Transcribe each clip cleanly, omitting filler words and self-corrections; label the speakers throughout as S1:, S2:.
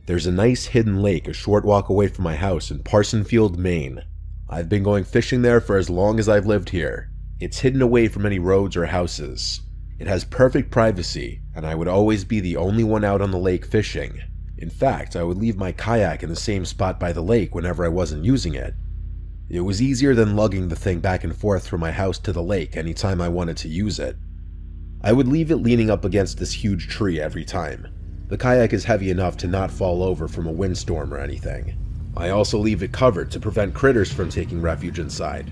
S1: There's a nice hidden lake a short walk away from my house in Parsonfield, Maine. I've been going fishing there for as long as I've lived here. It's hidden away from any roads or houses. It has perfect privacy, and I would always be the only one out on the lake fishing. In fact, I would leave my kayak in the same spot by the lake whenever I wasn't using it. It was easier than lugging the thing back and forth from my house to the lake anytime I wanted to use it. I would leave it leaning up against this huge tree every time. The kayak is heavy enough to not fall over from a windstorm or anything. I also leave it covered to prevent critters from taking refuge inside.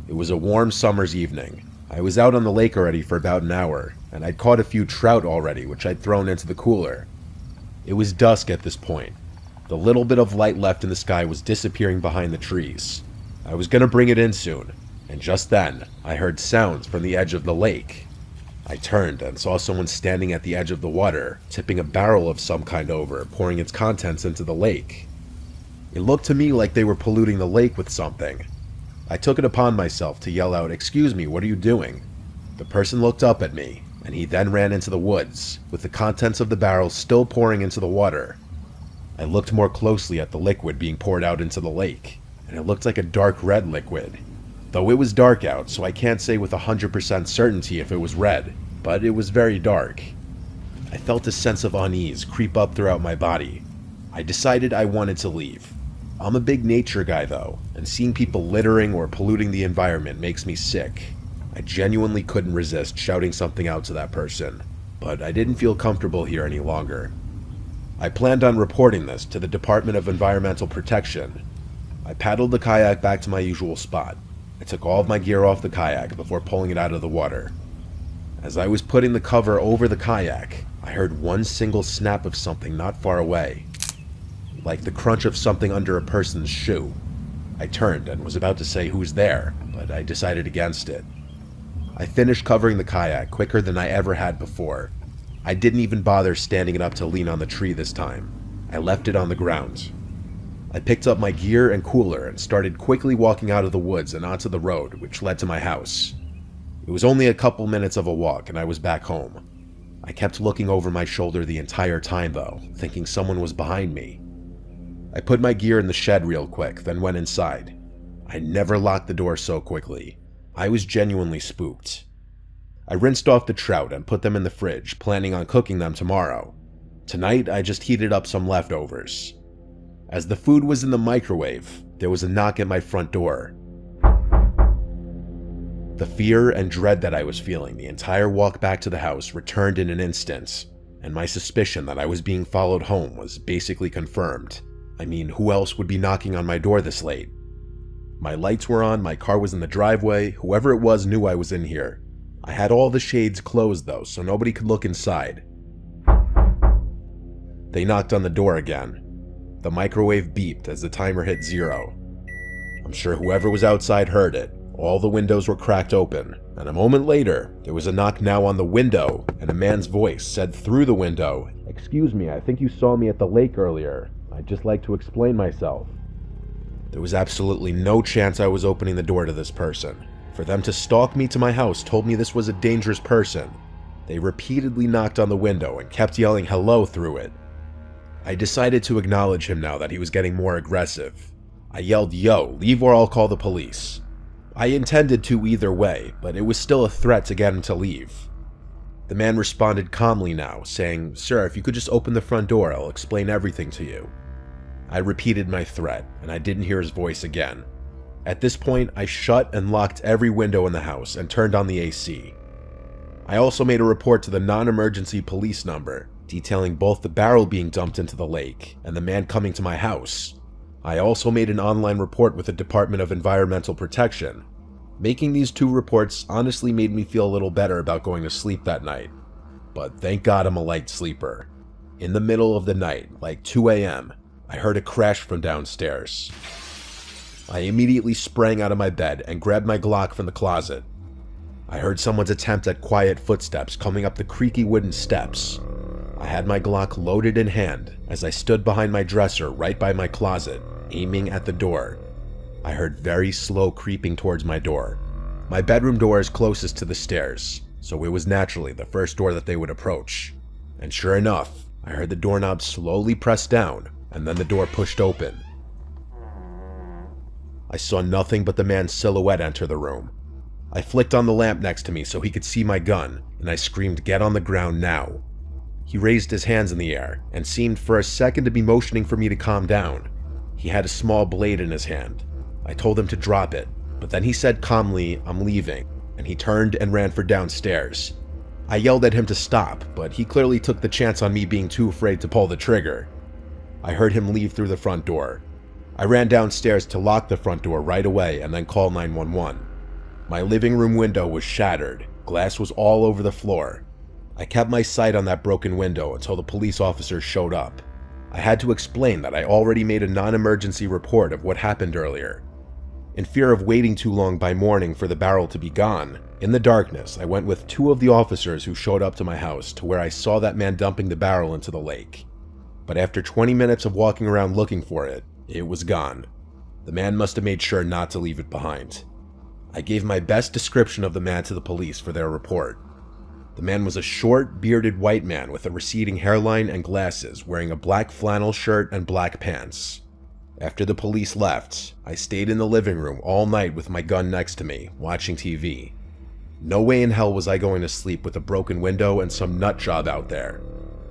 S1: It was a warm summer's evening. I was out on the lake already for about an hour, and I'd caught a few trout already, which I'd thrown into the cooler. It was dusk at this point. The little bit of light left in the sky was disappearing behind the trees. I was gonna bring it in soon, and just then, I heard sounds from the edge of the lake. I turned and saw someone standing at the edge of the water, tipping a barrel of some kind over, pouring its contents into the lake. It looked to me like they were polluting the lake with something. I took it upon myself to yell out, "Excuse me, what are you doing?" The person looked up at me, and he then ran into the woods, with the contents of the barrel still pouring into the water. I looked more closely at the liquid being poured out into the lake, and it looked like a dark red liquid. Though it was dark out, so I can't say with 100% certainty if it was red, but it was very dark. I felt a sense of unease creep up throughout my body. I decided I wanted to leave. I'm a big nature guy though, and seeing people littering or polluting the environment makes me sick. I genuinely couldn't resist shouting something out to that person, but I didn't feel comfortable here any longer. I planned on reporting this to the Department of Environmental Protection. I paddled the kayak back to my usual spot. I took all of my gear off the kayak before pulling it out of the water. As I was putting the cover over the kayak, I heard one single snap of something not far away, like the crunch of something under a person's shoe. I turned and was about to say who's there, but I decided against it. I finished covering the kayak quicker than I ever had before. I didn't even bother standing it up to lean on the tree this time. I left it on the ground. I picked up my gear and cooler and started quickly walking out of the woods and onto the road, which led to my house. It was only a couple minutes of a walk and I was back home. I kept looking over my shoulder the entire time though, thinking someone was behind me. I put my gear in the shed real quick, then went inside. I never locked the door so quickly. I was genuinely spooked. I rinsed off the trout and put them in the fridge, planning on cooking them tomorrow. Tonight, I just heated up some leftovers. As the food was in the microwave, there was a knock at my front door. The fear and dread that I was feeling the entire walk back to the house returned in an instant, and my suspicion that I was being followed home was basically confirmed. I mean, who else would be knocking on my door this late? My lights were on, my car was in the driveway, whoever it was knew I was in here. I had all the shades closed though, so nobody could look inside. They knocked on the door again. The microwave beeped as the timer hit 0. I'm sure whoever was outside heard it. All the windows were cracked open, and a moment later, there was a knock now on the window, and a man's voice said through the window, "Excuse me, I think you saw me at the lake earlier. I'd just like to explain myself." There was absolutely no chance I was opening the door to this person. For them to stalk me to my house told me this was a dangerous person. They repeatedly knocked on the window and kept yelling hello through it. I decided to acknowledge him now that he was getting more aggressive. I yelled, "Yo, leave or I'll call the police." I intended to either way, but it was still a threat to get him to leave. The man responded calmly now, saying, "Sir, if you could just open the front door, I'll explain everything to you." I repeated my threat, and I didn't hear his voice again. At this point, I shut and locked every window in the house and turned on the AC. I also made a report to the non-emergency police number, detailing both the barrel being dumped into the lake and the man coming to my house. I also made an online report with the Department of Environmental Protection. Making these 2 reports honestly made me feel a little better about going to sleep that night. But thank God I'm a light sleeper. In the middle of the night, like 2 a.m., I heard a crash from downstairs. I immediately sprang out of my bed and grabbed my Glock from the closet. I heard someone's attempt at quiet footsteps coming up the creaky wooden steps. I had my Glock loaded in hand as I stood behind my dresser right by my closet, aiming at the door. I heard very slow creeping towards my door. My bedroom door is closest to the stairs, so it was naturally the first door that they would approach. And sure enough, I heard the doorknob slowly press down, and then the door pushed open. I saw nothing but the man's silhouette enter the room. I flicked on the lamp next to me so he could see my gun, and I screamed, "Get on the ground now." He raised his hands in the air, and seemed for a second to be motioning for me to calm down. He had a small blade in his hand. I told him to drop it, but then he said calmly, "I'm leaving," and he turned and ran for downstairs. I yelled at him to stop, but he clearly took the chance on me being too afraid to pull the trigger. I heard him leave through the front door. I ran downstairs to lock the front door right away and then call 911. My living room window was shattered. Glass was all over the floor. I kept my sight on that broken window until the police officers showed up. I had to explain that I already made a non-emergency report of what happened earlier. In fear of waiting too long by morning for the barrel to be gone, in the darkness, I went with 2 of the officers who showed up to my house to where I saw that man dumping the barrel into the lake. But after 20 minutes of walking around looking for it, it was gone. The man must have made sure not to leave it behind. I gave my best description of the man to the police for their report. The man was a short, bearded white man with a receding hairline and glasses, wearing a black flannel shirt and black pants. After the police left, I stayed in the living room all night with my gun next to me, watching TV. No way in hell was I going to sleep with a broken window and some nut job out there.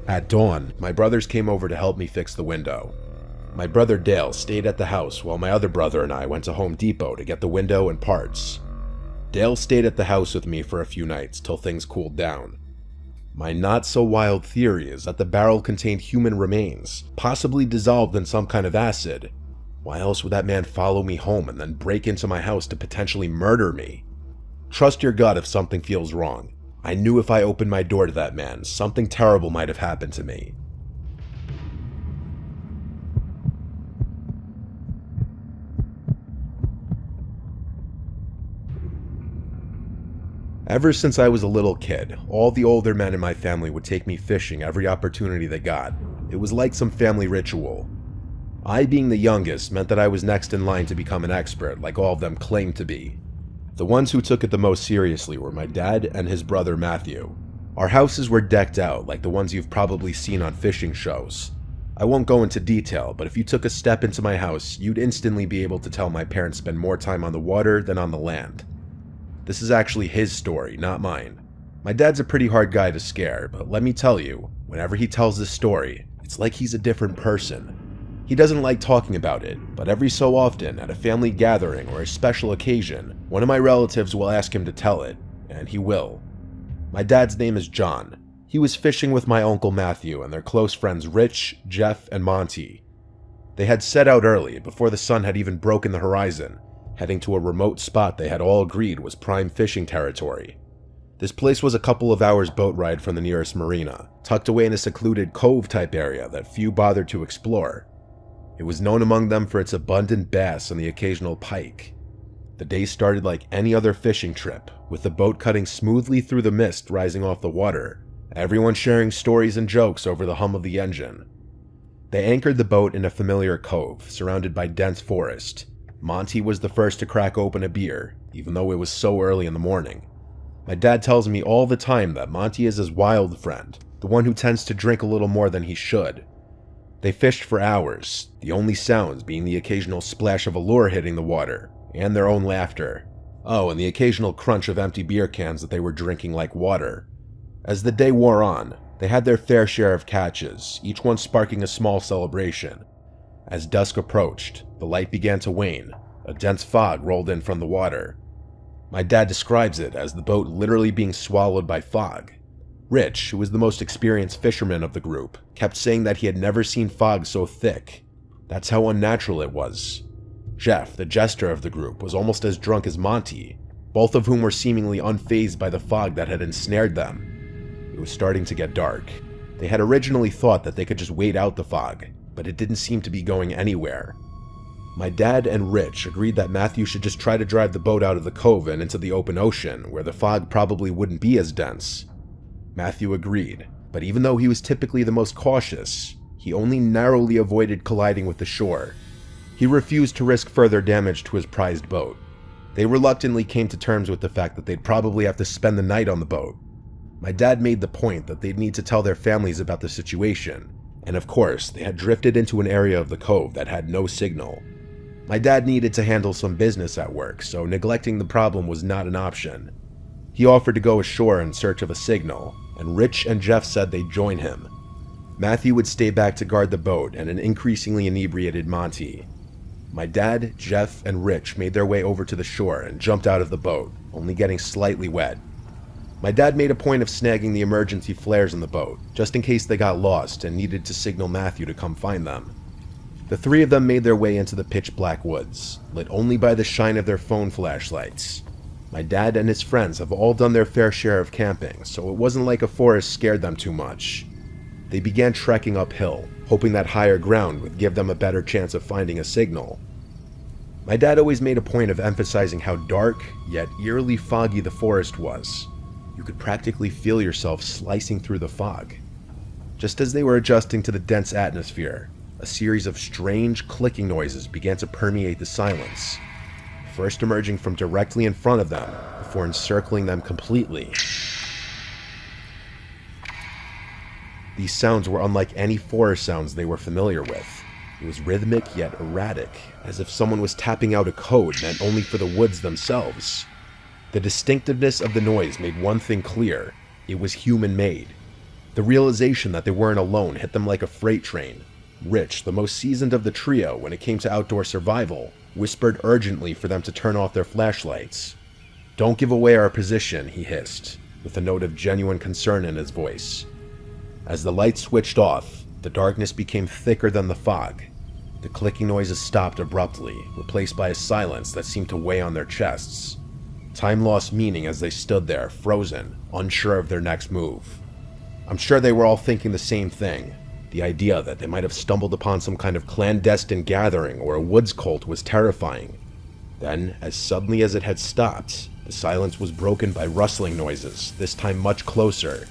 S1: At dawn, my brothers came over to help me fix the window. My brother Dale stayed at the house while my other brother and I went to Home Depot to get the window and parts. Dale stayed at the house with me for a few nights till things cooled down. My not-so-wild theory is that the barrel contained human remains, possibly dissolved in some kind of acid. Why else would that man follow me home and then break into my house to potentially murder me? Trust your gut if something feels wrong. I knew if I opened my door to that man, something terrible might have happened to me. Ever since I was a little kid, all the older men in my family would take me fishing every opportunity they got. It was like some family ritual. I, being the youngest, meant that I was next in line to become an expert, like all of them claimed to be. The ones who took it the most seriously were my dad and his brother Matthew. Our houses were decked out like the ones you've probably seen on fishing shows. I won't go into detail, but if you took a step into my house, you'd instantly be able to tell my parents spend more time on the water than on the land. This is actually his story, not mine. My dad's a pretty hard guy to scare, but let me tell you, whenever he tells this story, it's like he's a different person. He doesn't like talking about it, but every so often, at a family gathering or a special occasion, one of my relatives will ask him to tell it, and he will. My dad's name is John. He was fishing with my uncle Matthew and their close friends Rich, Jeff, and Monty. They had set out early, before the sun had even broken the horizon, heading to a remote spot they had all agreed was prime fishing territory. This place was a couple of hours boat ride from the nearest marina, tucked away in a secluded cove-type area that few bothered to explore. It was known among them for its abundant bass and the occasional pike. The day started like any other fishing trip, with the boat cutting smoothly through the mist rising off the water, everyone sharing stories and jokes over the hum of the engine. They anchored the boat in a familiar cove, surrounded by dense forest. Monty was the first to crack open a beer, even though it was so early in the morning. My dad tells me all the time that Monty is his wild friend, the one who tends to drink a little more than he should. They fished for hours, the only sounds being the occasional splash of a lure hitting the water, and their own laughter. Oh, and the occasional crunch of empty beer cans that they were drinking like water. As the day wore on, they had their fair share of catches, each one sparking a small celebration. As dusk approached, the light began to wane. A dense fog rolled in from the water. My dad describes it as the boat literally being swallowed by fog. Rich, who was the most experienced fisherman of the group, kept saying that he had never seen fog so thick. That's how unnatural it was. Jeff, the jester of the group, was almost as drunk as Monty, both of whom were seemingly unfazed by the fog that had ensnared them. It was starting to get dark. They had originally thought that they could just wait out the fog, but it didn't seem to be going anywhere. My dad and Rich agreed that Matthew should just try to drive the boat out of the cove and into the open ocean, where the fog probably wouldn't be as dense. Matthew agreed, but even though he was typically the most cautious, he only narrowly avoided colliding with the shore. He refused to risk further damage to his prized boat. They reluctantly came to terms with the fact that they'd probably have to spend the night on the boat. My dad made the point that they'd need to tell their families about the situation, and of course, they had drifted into an area of the cove that had no signal. My dad needed to handle some business at work, so neglecting the problem was not an option. He offered to go ashore in search of a signal, and Rich and Jeff said they'd join him. Matthew would stay back to guard the boat and an increasingly inebriated Monty. My dad, Jeff, and Rich made their way over to the shore and jumped out of the boat, only getting slightly wet. My dad made a point of snagging the emergency flares in the boat, just in case they got lost and needed to signal Matthew to come find them. The three of them made their way into the pitch-black woods, lit only by the shine of their phone flashlights. My dad and his friends have all done their fair share of camping, so it wasn't like a forest scared them too much. They began trekking uphill, hoping that higher ground would give them a better chance of finding a signal. My dad always made a point of emphasizing how dark, yet eerily foggy the forest was. You could practically feel yourself slicing through the fog. Just as they were adjusting to the dense atmosphere, a series of strange clicking noises began to permeate the silence, first emerging from directly in front of them before encircling them completely. These sounds were unlike any forest sounds they were familiar with. It was rhythmic yet erratic, as if someone was tapping out a code meant only for the woods themselves. The distinctiveness of the noise made one thing clear: it was human-made. The realization that they weren't alone hit them like a freight train. Rich, the most seasoned of the trio when it came to outdoor survival, whispered urgently for them to turn off their flashlights. "Don't give away our position," he hissed, with a note of genuine concern in his voice. As the lights switched off, the darkness became thicker than the fog. The clicking noises stopped abruptly, replaced by a silence that seemed to weigh on their chests. Time lost meaning as they stood there, frozen, unsure of their next move. I'm sure they were all thinking the same thing. The idea that they might have stumbled upon some kind of clandestine gathering or a woods cult was terrifying. Then, as suddenly as it had stopped, the silence was broken by rustling noises, this time much closer.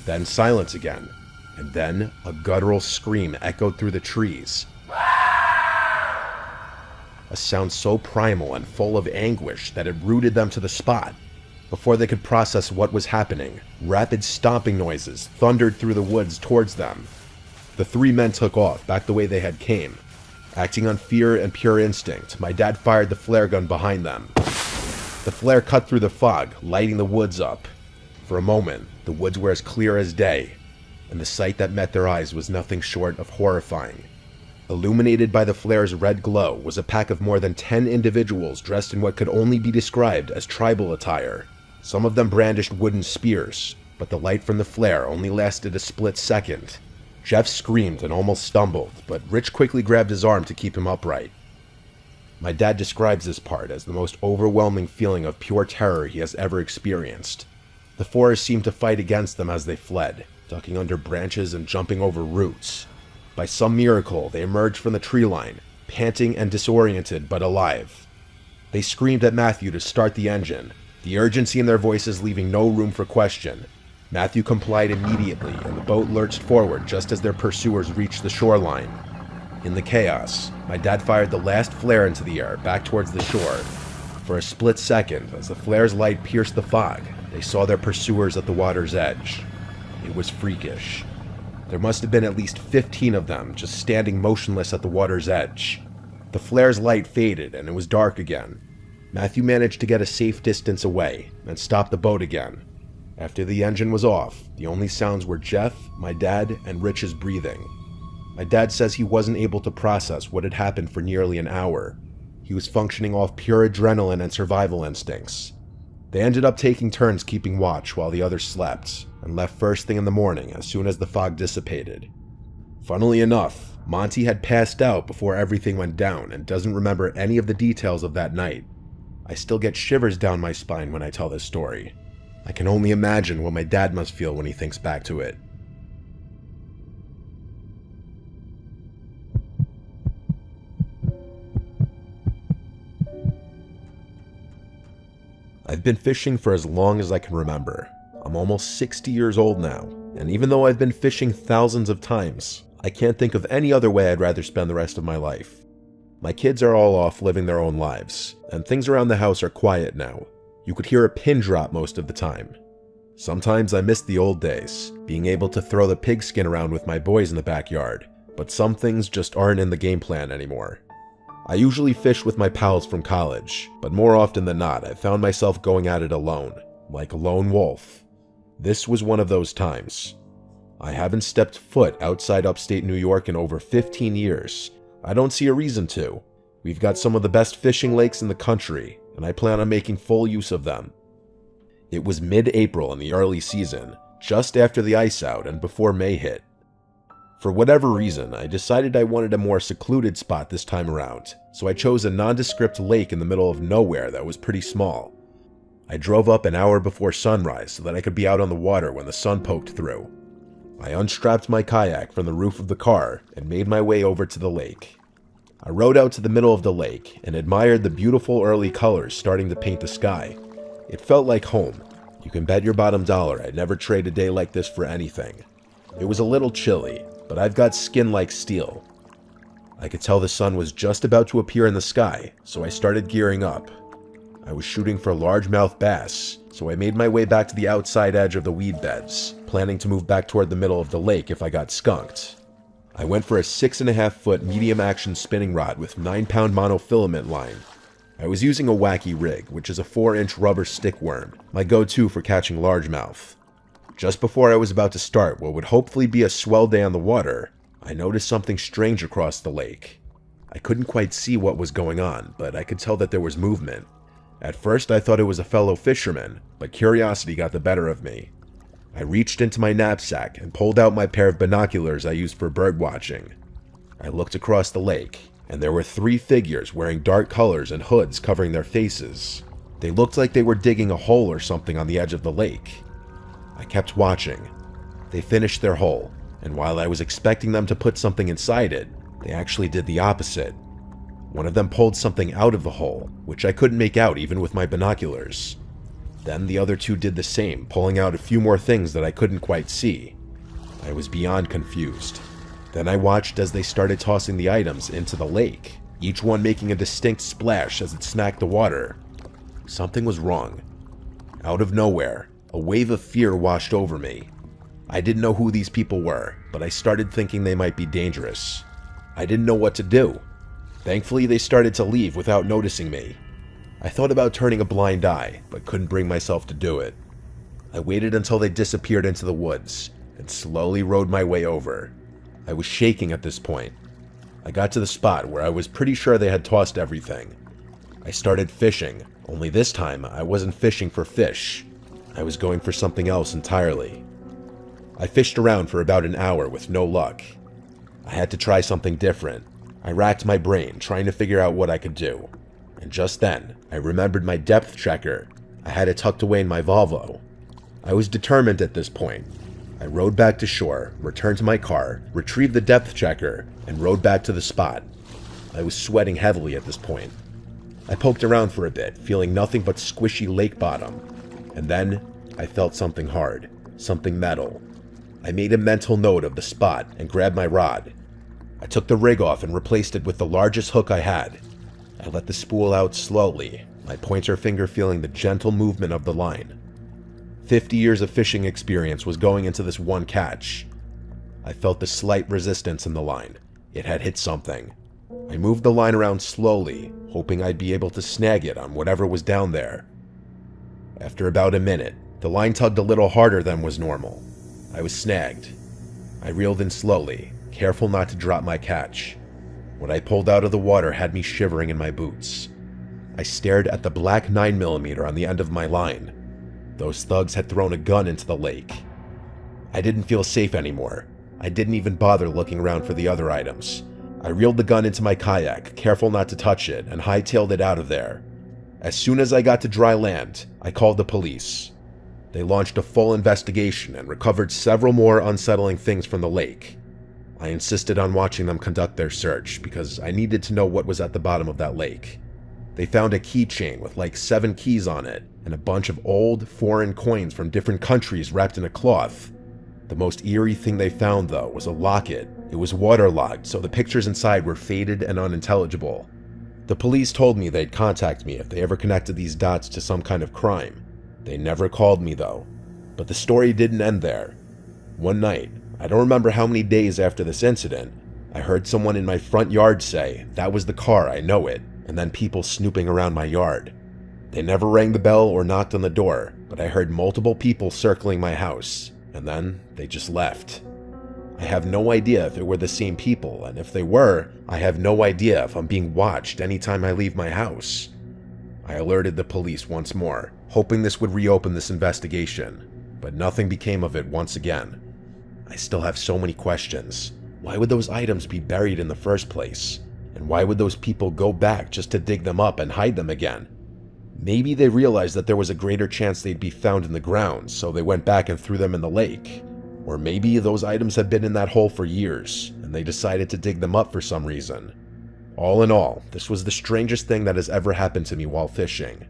S1: Then silence again, and then a guttural scream echoed through the trees. A sound so primal and full of anguish that it rooted them to the spot. Before they could process what was happening, rapid stomping noises thundered through the woods towards them. The three men took off, back the way they had came. Acting on fear and pure instinct, my dad fired the flare gun behind them. The flare cut through the fog, lighting the woods up. For a moment, the woods were as clear as day, and the sight that met their eyes was nothing short of horrifying. Illuminated by the flare's red glow was a pack of more than 10 individuals dressed in what could only be described as tribal attire. Some of them brandished wooden spears, but the light from the flare only lasted a split second. Jeff screamed and almost stumbled, but Rich quickly grabbed his arm to keep him upright. My dad describes this part as the most overwhelming feeling of pure terror he has ever experienced. The forest seemed to fight against them as they fled, ducking under branches and jumping over roots. By some miracle, they emerged from the tree line, panting and disoriented but alive. They screamed at Matthew to start the engine, the urgency in their voices leaving no room for question. Matthew complied immediately, and the boat lurched forward just as their pursuers reached the shoreline. In the chaos, my dad fired the last flare into the air, back towards the shore. For a split second, as the flare's light pierced the fog, they saw their pursuers at the water's edge. It was freakish. There must have been at least 15 of them, just standing motionless at the water's edge. The flare's light faded, and it was dark again. Matthew managed to get a safe distance away, and stopped the boat again. After the engine was off, the only sounds were Jeff, my dad, and Rich's breathing. My dad says he wasn't able to process what had happened for nearly an hour. He was functioning off pure adrenaline and survival instincts. They ended up taking turns keeping watch while the others slept, and left first thing in the morning as soon as the fog dissipated. Funnily enough, Monty had passed out before everything went down and doesn't remember any of the details of that night. I still get shivers down my spine when I tell this story. I can only imagine what my dad must feel when he thinks back to it. I've been fishing for as long as I can remember. I'm almost 60 years old now, and even though I've been fishing thousands of times, I can't think of any other way I'd rather spend the rest of my life. My kids are all off living their own lives, and things around the house are quiet now. You could hear a pin drop most of the time. Sometimes I miss the old days, being able to throw the pigskin around with my boys in the backyard, but some things just aren't in the game plan anymore. I usually fish with my pals from college, but more often than not, I found myself going at it alone, like a lone wolf. This was one of those times. I haven't stepped foot outside upstate New York in over 15 years. I don't see a reason to. We've got some of the best fishing lakes in the country, and I plan on making full use of them. It was mid-April in the early season, just after the ice out and before May hit. For whatever reason, I decided I wanted a more secluded spot this time around, so I chose a nondescript lake in the middle of nowhere that was pretty small. I drove up an hour before sunrise so that I could be out on the water when the sun poked through. I unstrapped my kayak from the roof of the car and made my way over to the lake. I rode out to the middle of the lake and admired the beautiful early colors starting to paint the sky. It felt like home. You can bet your bottom dollar I'd never trade a day like this for anything. It was a little chilly, but I've got skin like steel. I could tell the sun was just about to appear in the sky, so I started gearing up. I was shooting for largemouth bass, so I made my way back to the outside edge of the weed beds, planning to move back toward the middle of the lake if I got skunked. I went for a 6.5-foot medium action spinning rod with 9-pound monofilament line. I was using a wacky rig, which is a 4-inch rubber stick worm, my go-to for catching largemouth. Just before I was about to start what would hopefully be a swell day on the water, I noticed something strange across the lake. I couldn't quite see what was going on, but I could tell that there was movement. At first I thought it was a fellow fisherman, but curiosity got the better of me. I reached into my knapsack and pulled out my pair of binoculars I used for bird watching. I looked across the lake, and there were 3 figures wearing dark colors and hoods covering their faces. They looked like they were digging a hole or something on the edge of the lake. I kept watching. They finished their hole, and while I was expecting them to put something inside it, they actually did the opposite. One of them pulled something out of the hole, which I couldn't make out even with my binoculars. Then the other 2 did the same, pulling out a few more things that I couldn't quite see. I was beyond confused. Then I watched as they started tossing the items into the lake, each one making a distinct splash as it smacked the water. Something was wrong. Out of nowhere, a wave of fear washed over me. I didn't know who these people were, but I started thinking they might be dangerous. I didn't know what to do. Thankfully, they started to leave without noticing me. I thought about turning a blind eye, but couldn't bring myself to do it. I waited until they disappeared into the woods, and slowly rode my way over. I was shaking at this point. I got to the spot where I was pretty sure they had tossed everything. I started fishing, only this time I wasn't fishing for fish. I was going for something else entirely. I fished around for about an hour with no luck. I had to try something different. I racked my brain trying to figure out what I could do. And just then, I remembered my depth checker. I had it tucked away in my Volvo. I was determined at this point. I rode back to shore, returned to my car, retrieved the depth checker, and rode back to the spot. I was sweating heavily at this point. I poked around for a bit, feeling nothing but squishy lake bottom. And then, I felt something hard, something metal. I made a mental note of the spot and grabbed my rod. I took the rig off and replaced it with the largest hook I had. I let the spool out slowly, my pointer finger feeling the gentle movement of the line. 50 years of fishing experience was going into this one catch. I felt the slight resistance in the line. It had hit something. I moved the line around slowly, hoping I'd be able to snag it on whatever was down there. After about a minute, the line tugged a little harder than was normal. I was snagged. I reeled in slowly, careful not to drop my catch. What I pulled out of the water had me shivering in my boots. I stared at the black 9mm on the end of my line. Those thugs had thrown a gun into the lake. I didn't feel safe anymore. I didn't even bother looking around for the other items. I reeled the gun into my kayak, careful not to touch it, and hightailed it out of there. As soon as I got to dry land, I called the police. They launched a full investigation and recovered several more unsettling things from the lake. I insisted on watching them conduct their search because I needed to know what was at the bottom of that lake. They found a keychain with like 7 keys on it and a bunch of old, foreign coins from different countries wrapped in a cloth. The most eerie thing they found, though, was a locket. It was waterlogged, so the pictures inside were faded and unintelligible. The police told me they'd contact me if they ever connected these dots to some kind of crime. They never called me, though. But the story didn't end there. One night, I don't remember how many days after this incident, I heard someone in my front yard say, "That was the car, I know it," and then people snooping around my yard. They never rang the bell or knocked on the door, but I heard multiple people circling my house, and then they just left. I have no idea if it were the same people, and if they were, I have no idea if I'm being watched anytime I leave my house. I alerted the police once more, hoping this would reopen this investigation, but nothing became of it once again. I still have so many questions. Why would those items be buried in the first place? And why would those people go back just to dig them up and hide them again? Maybe they realized that there was a greater chance they'd be found in the ground, so they went back and threw them in the lake. Or maybe those items had been in that hole for years, and they decided to dig them up for some reason. All in all, this was the strangest thing that has ever happened to me while fishing.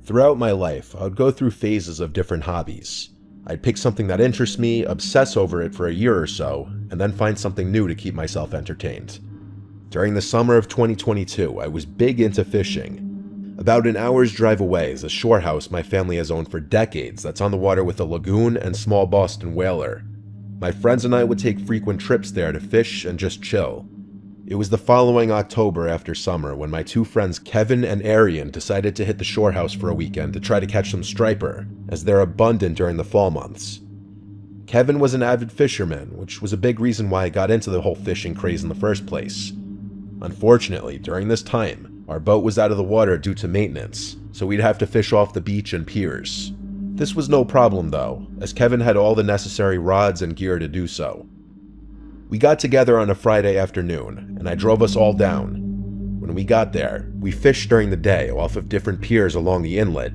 S1: Throughout my life, I would go through phases of different hobbies. I'd pick something that interests me, obsess over it for a year or so, and then find something new to keep myself entertained. During the summer of 2022, I was big into fishing. About an hour's drive away is a shore house my family has owned for decades that's on the water with a lagoon and small Boston whaler. My friends and I would take frequent trips there to fish and just chill. It was the following October after summer when my two friends Kevin and Arian decided to hit the shore house for a weekend to try to catch some striper, as they're abundant during the fall months. Kevin was an avid fisherman, which was a big reason why I got into the whole fishing craze in the first place. Unfortunately, during this time, our boat was out of the water due to maintenance, so we'd have to fish off the beach and piers. This was no problem though, as Kevin had all the necessary rods and gear to do so. We got together on a Friday afternoon, and I drove us all down. When we got there, we fished during the day off of different piers along the inlet.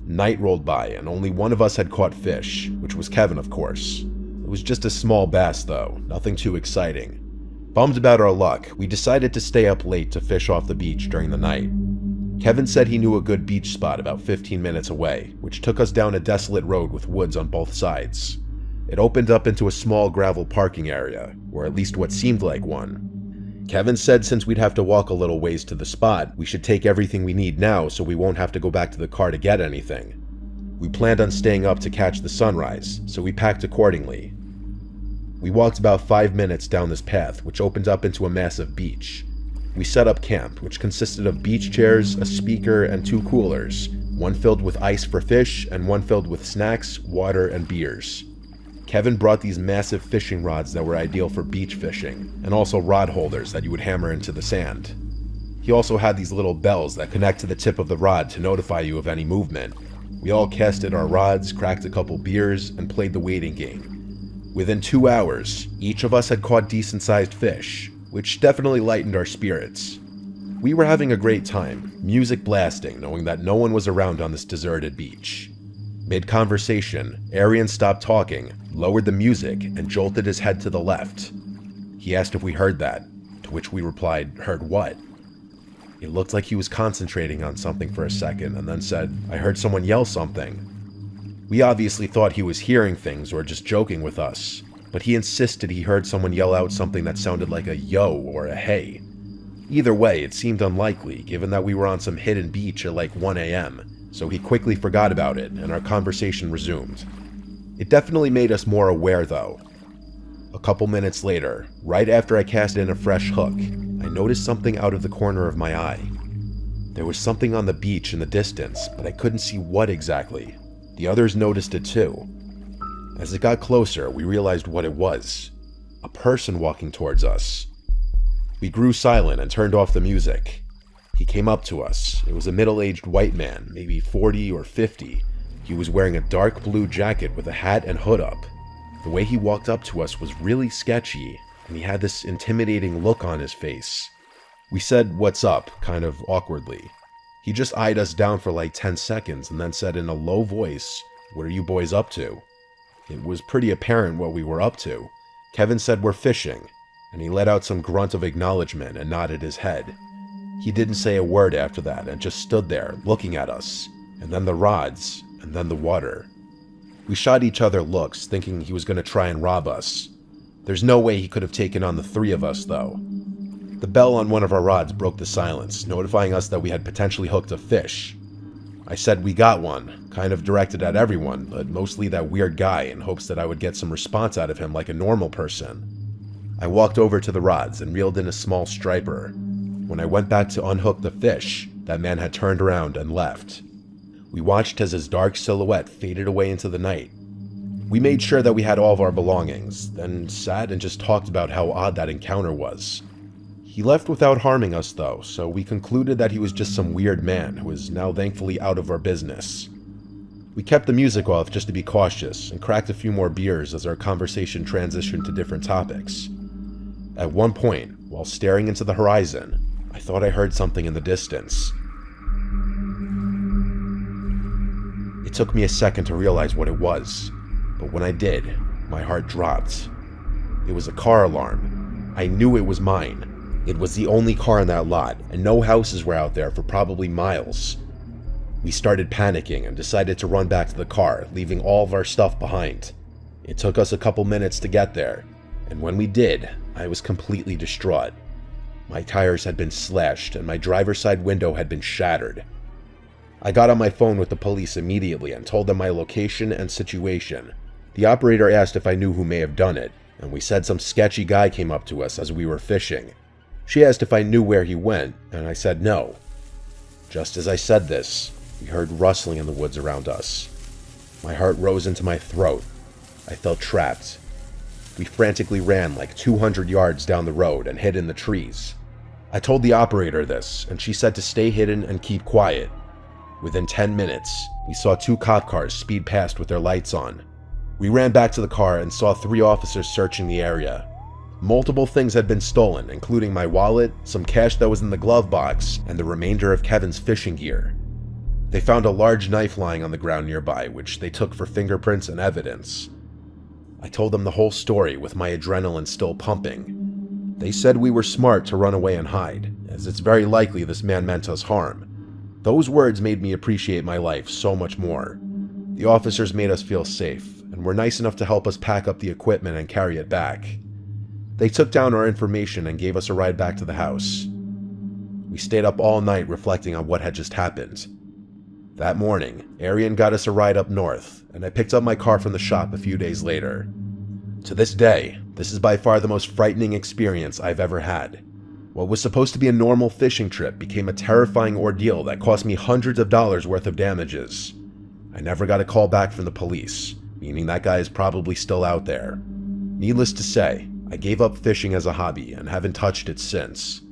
S1: Night rolled by, and only one of us had caught fish, which was Kevin, of course. It was just a small bass though, nothing too exciting. Bummed about our luck, we decided to stay up late to fish off the beach during the night. Kevin said he knew a good beach spot about 15 minutes away, which took us down a desolate road with woods on both sides. It opened up into a small gravel parking area, or at least what seemed like one. Kevin said since we'd have to walk a little ways to the spot, we should take everything we need now so we won't have to go back to the car to get anything. We planned on staying up to catch the sunrise, so we packed accordingly. We walked about 5 minutes down this path, which opened up into a massive beach. We set up camp, which consisted of beach chairs, a speaker, and 2 coolers, one filled with ice for fish and one filled with snacks, water, and beers. Kevin brought these massive fishing rods that were ideal for beach fishing, and also rod holders that you would hammer into the sand. He also had these little bells that connect to the tip of the rod to notify you of any movement. We all casted our rods, cracked a couple beers, and played the waiting game. Within 2 hours, each of us had caught decent-sized fish, which definitely lightened our spirits. We were having a great time, music blasting, knowing that no one was around on this deserted beach. Mid-conversation, Arian stopped talking, lowered the music, and jolted his head to the left. He asked if we heard that, to which we replied, "Heard what?" It looked like he was concentrating on something for a second, and then said, "I heard someone yell something." We obviously thought he was hearing things or just joking with us, but he insisted he heard someone yell out something that sounded like a yo or a hey. Either way, it seemed unlikely, given that we were on some hidden beach at like 1 a.m., so he quickly forgot about it, and our conversation resumed. It definitely made us more aware though. A couple minutes later, right after I cast in a fresh hook, I noticed something out of the corner of my eye. There was something on the beach in the distance, but I couldn't see what exactly. The others noticed it too. As it got closer, we realized what it was. A person walking towards us. We grew silent and turned off the music. He came up to us. It was a middle-aged white man, maybe 40 or 50. He was wearing a dark blue jacket with a hat and hood up. The way he walked up to us was really sketchy, and he had this intimidating look on his face. We said, "What's up?" kind of awkwardly. He just eyed us down for like 10 seconds and then said in a low voice, "What are you boys up to?" It was pretty apparent what we were up to. Kevin said, "We're fishing," and he let out some grunt of acknowledgement and nodded his head. He didn't say a word after that and just stood there looking at us, and then the rods, and then the water. We shot each other looks, thinking he was going to try and rob us. There's no way he could have taken on the three of us, though. The bell on one of our rods broke the silence, notifying us that we had potentially hooked a fish. I said we got one, kind of directed at everyone, but mostly that weird guy in hopes that I would get some response out of him like a normal person. I walked over to the rods and reeled in a small striper. When I went back to unhook the fish, that man had turned around and left. We watched as his dark silhouette faded away into the night. We made sure that we had all of our belongings, then sat and just talked about how odd that encounter was. He left without harming us though, so we concluded that he was just some weird man who is now thankfully out of our business. We kept the music off just to be cautious, and cracked a few more beers as our conversation transitioned to different topics. At one point, while staring into the horizon, I thought I heard something in the distance. It took me a second to realize what it was, but when I did, my heart dropped. It was a car alarm. I knew it was mine. It was the only car in that lot, and no houses were out there for probably miles. We started panicking and decided to run back to the car, leaving all of our stuff behind. It took us a couple minutes to get there, and when we did, I was completely distraught. My tires had been slashed, and my driver's side window had been shattered. I got on my phone with the police immediately and told them my location and situation. The operator asked if I knew who may have done it, and we said some sketchy guy came up to us as we were fishing. She asked if I knew where he went, and I said no. Just as I said this, we heard rustling in the woods around us. My heart rose into my throat. I felt trapped. We frantically ran like 200 yards down the road and hid in the trees. I told the operator this, and she said to stay hidden and keep quiet. Within 10 minutes, we saw 2 cop cars speed past with their lights on. We ran back to the car and saw 3 officers searching the area. Multiple things had been stolen, including my wallet, some cash that was in the glove box, and the remainder of Kevin's fishing gear. They found a large knife lying on the ground nearby, which they took for fingerprints and evidence. I told them the whole story with my adrenaline still pumping. They said we were smart to run away and hide, as it's very likely this man meant us harm. Those words made me appreciate my life so much more. The officers made us feel safe, and were nice enough to help us pack up the equipment and carry it back. They took down our information and gave us a ride back to the house. We stayed up all night reflecting on what had just happened. That morning, Arian got us a ride up north, and I picked up my car from the shop a few days later. To this day, this is by far the most frightening experience I've ever had. What was supposed to be a normal fishing trip became a terrifying ordeal that cost me hundreds of dollars worth of damages. I never got a call back from the police, meaning that guy is probably still out there. Needless to say, I gave up fishing as a hobby and haven't touched it since.